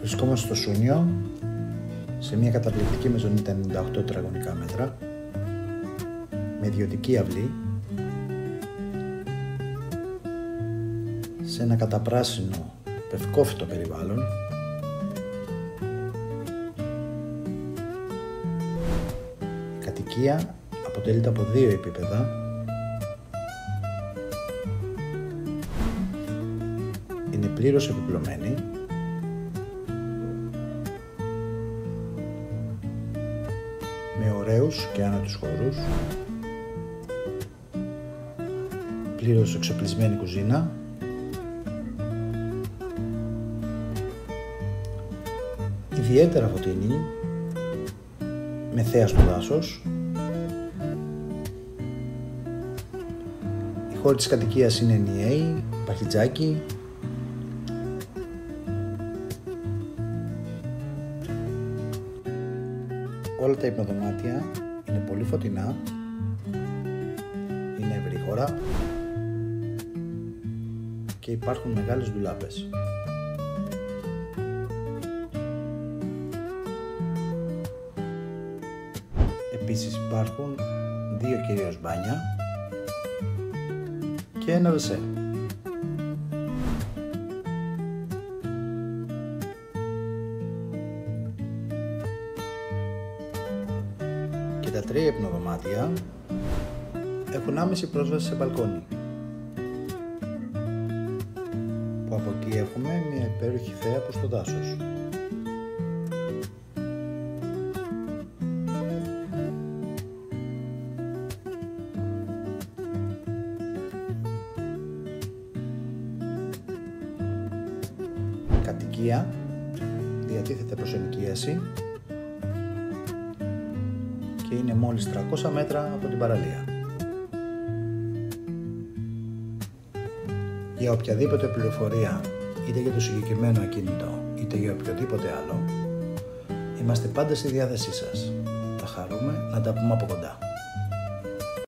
Βρισκόμαστε στο Σούνιο, σε μια καταπληκτική μεζονίτα 98 τετραγωνικά μέτρα, με ιδιωτική αυλή, σε ένα καταπράσινο πευκόφυτο περιβάλλον. Η κατοικία αποτελείται από 2 επίπεδα. Είναι πλήρως επιπλωμένη. Με ωραίους και άνετους χώρους. Πλήρως εξοπλισμένη κουζίνα. Ιδιαίτερα φωτεινή, με θέα στο δάσος. Οι χώροι της κατοικίας είναι ενιαίοι, παχιτζάκι. Όλα τα υπνοδωμάτια είναι πολύ φωτεινά, είναι ευρύχωρα και υπάρχουν μεγάλες ντουλάπες. Επίσης υπάρχουν 2 κυρίως μπάνια και ένα WC. Και τα 3 υπνοδωμάτια έχουν άμεση πρόσβαση σε μπαλκόνι, που από εκεί έχουμε μια υπέροχη θέα προς το δάσος. Η κατοικία διατίθεται προς ενοικίαση και είναι μόλις 300 μέτρα από την παραλία. Για οποιαδήποτε πληροφορία, είτε για το συγκεκριμένο ακίνητο είτε για οποιοδήποτε άλλο, είμαστε πάντα στη διάθεσή σας. Θα χαρούμε να τα πούμε από κοντά.